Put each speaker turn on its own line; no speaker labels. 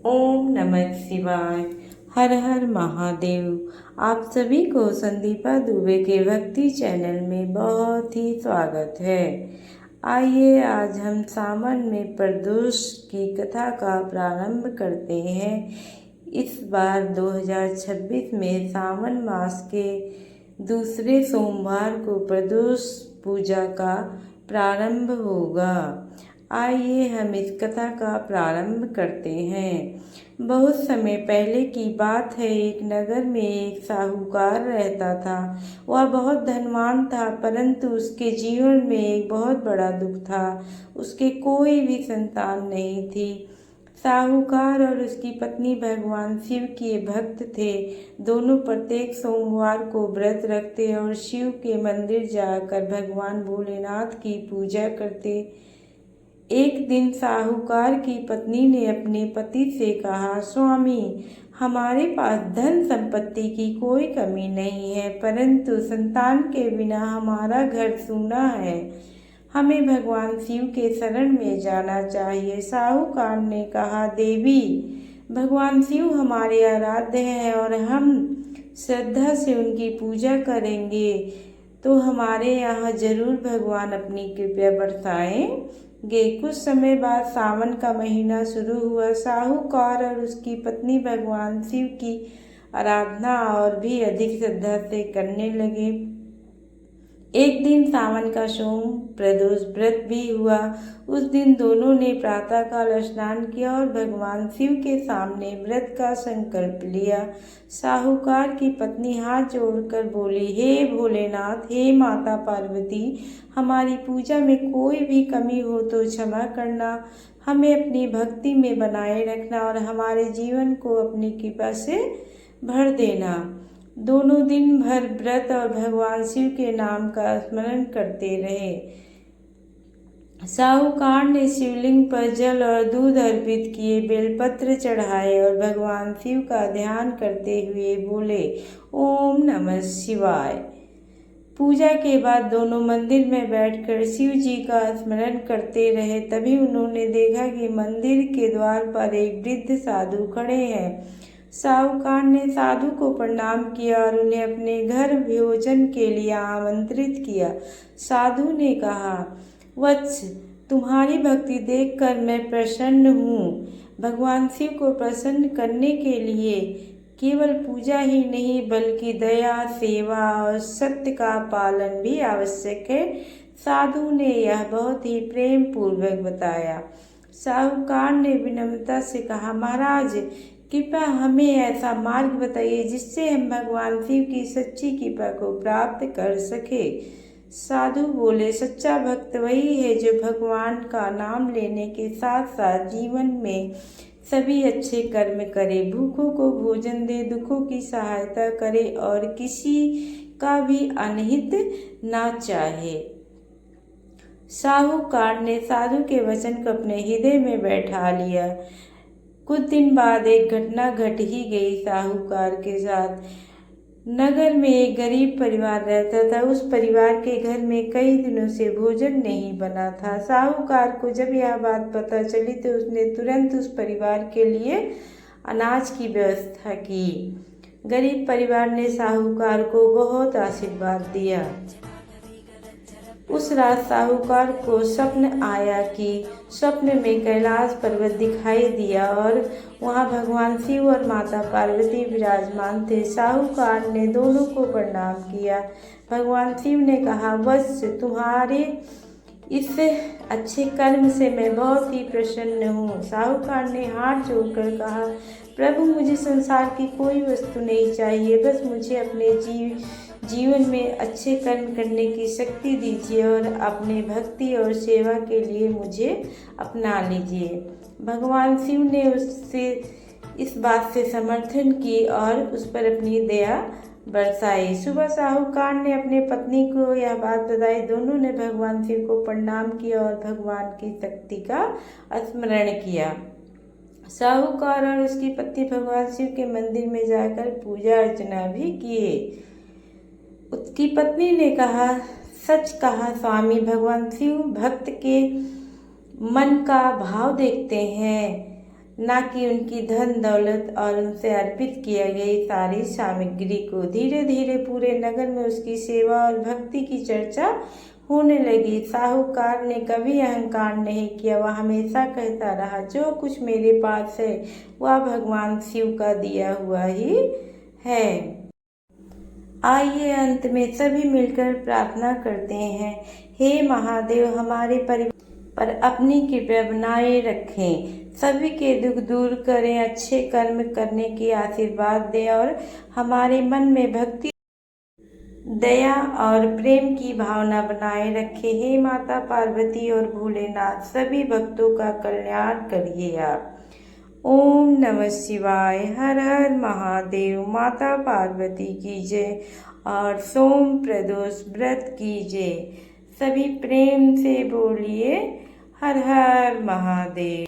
ओम नमः शिवाय। हर हर महादेव। आप सभी को संदीपा दुबे के भक्ति चैनल में बहुत ही स्वागत है। आइए आज हम सावन में प्रदोष की कथा का प्रारंभ करते हैं। इस बार 2026 में सावन मास के दूसरे सोमवार को प्रदोष पूजा का प्रारंभ होगा। आइए हम इस कथा का प्रारंभ करते हैं। बहुत समय पहले की बात है। एक नगर में एक साहूकार रहता था। वह बहुत धनवान था, परंतु उसके जीवन में एक बहुत बड़ा दुख था। उसके कोई भी संतान नहीं थी। साहूकार और उसकी पत्नी भगवान शिव के भक्त थे। दोनों प्रत्येक सोमवार को व्रत रखते और शिव के मंदिर जाकर भगवान भोलेनाथ की पूजा करते। एक दिन साहूकार की पत्नी ने अपने पति से कहा, स्वामी, हमारे पास धन संपत्ति की कोई कमी नहीं है, परंतु संतान के बिना हमारा घर सूना है। हमें भगवान शिव के शरण में जाना चाहिए। साहूकार ने कहा, देवी, भगवान शिव हमारे आराध्य हैं और हम श्रद्धा से उनकी पूजा करेंगे तो हमारे यहाँ जरूर भगवान अपनी कृपा बरसाएंगे। कुछ समय बाद सावन का महीना शुरू हुआ। साहूकार और उसकी पत्नी भगवान शिव की आराधना और भी अधिक श्रद्धा से करने लगे। एक दिन सावन का सोम प्रदोष व्रत भी हुआ। उस दिन दोनों ने प्रातःकाल स्नान किया और भगवान शिव के सामने व्रत का संकल्प लिया। साहूकार की पत्नी हाथ जोड़कर बोली, हे भोलेनाथ, हे माता पार्वती, हमारी पूजा में कोई भी कमी हो तो क्षमा करना। हमें अपनी भक्ति में बनाए रखना और हमारे जीवन को अपनी कृपा से भर देना। दोनों दिन भर व्रत और भगवान शिव के नाम का स्मरण करते रहे। साहूकार ने शिवलिंग पर जल और दूध अर्पित किए, बेलपत्र चढ़ाए और भगवान शिव का ध्यान करते हुए बोले, ओम नमः शिवाय। पूजा के बाद दोनों मंदिर में बैठकर शिव जी का स्मरण करते रहे। तभी उन्होंने देखा कि मंदिर के द्वार पर एक वृद्ध साधु खड़े हैं। साहूकार ने साधु को प्रणाम किया और उन्हें अपने घर भोजन के लिए आमंत्रित किया। साधु ने कहा, वत्स, तुम्हारी भक्ति देखकर मैं प्रसन्न हूँ। भगवान शिव को प्रसन्न करने के लिए केवल पूजा ही नहीं बल्कि दया, सेवा और सत्य का पालन भी आवश्यक है। साधु ने यह बहुत ही प्रेम पूर्वक बताया। साहूकार ने विनम्रता से कहा, महाराज, कृपया हमें ऐसा मार्ग बताइए जिससे हम भगवान शिव की सच्ची कृपा को प्राप्त कर सके। साधु बोले, सच्चा भक्त वही है जो भगवान का नाम लेने के साथ साथ जीवन में सभी अच्छे कर्म करे, भूखों को भोजन दे, दुखों की सहायता करे और किसी का भी अनहित ना चाहे। साहूकार ने साधु के वचन को अपने हृदय में बैठा लिया। कुछ दिन बाद एक घटना घट ही गई साहूकार के साथ। नगर में एक गरीब परिवार रहता था। उस परिवार के घर में कई दिनों से भोजन नहीं बना था। साहूकार को जब यह बात पता चली तो उसने तुरंत उस परिवार के लिए अनाज की व्यवस्था की। गरीब परिवार ने साहूकार को बहुत आशीर्वाद दिया। उस रात साहूकार को स्वप्न आया कि स्वप्न में कैलाश पर्वत दिखाई दिया और वहां भगवान शिव और माता पार्वती विराजमान थे। साहूकार ने दोनों को प्रणाम किया। भगवान शिव ने कहा, वत्स, तुम्हारे इस अच्छे कर्म से मैं बहुत ही प्रसन्न हूँ। साहूकार ने हाथ जोड़कर कहा, प्रभु, मुझे संसार की कोई वस्तु नहीं चाहिए, बस मुझे अपने जीवन में अच्छे कर्म करने की शक्ति दीजिए और अपने भक्ति और सेवा के लिए मुझे अपना लीजिए। भगवान शिव ने उससे इस बात से समर्थन की और उस पर अपनी दया बरसाई। सुबह साहूकार ने अपने पत्नी को यह बात बताई। दोनों ने भगवान शिव को प्रणाम किया और भगवान की शक्ति का स्मरण किया। साहूकार और उसकी पत्नी भगवान शिव के मंदिर में जाकर पूजा अर्चना भी किए। उसकी पत्नी ने कहा, सच कहा स्वामी, भगवान शिव भक्त के मन का भाव देखते हैं। ना कि उनकी धन दौलत और उनसे अर्पित किया गई सारी सामग्री को। धीरे धीरे पूरे नगर में उसकी सेवा और भक्ति की चर्चा होने लगी। साहूकार ने कभी अहंकार नहीं किया। वह हमेशा कहता रहा, जो कुछ मेरे पास है वह भगवान शिव का दिया हुआ ही है। आइए अंत में सभी मिलकर प्रार्थना करते हैं। हे महादेव, हमारे परिवार पर अपनी कृपा बनाए रखें, सभी के दुख दूर करें, अच्छे कर्म करने की आशीर्वाद दें और हमारे मन में भक्ति, दया और प्रेम की भावना बनाए रखें। हे माता पार्वती और भोलेनाथ, सभी भक्तों का कल्याण करिए आप। ओम नमः शिवाय। हर हर महादेव। माता पार्वती की जय और सोम प्रदोष व्रत की जय। सभी प्रेम से बोलिए हर हर महादेव।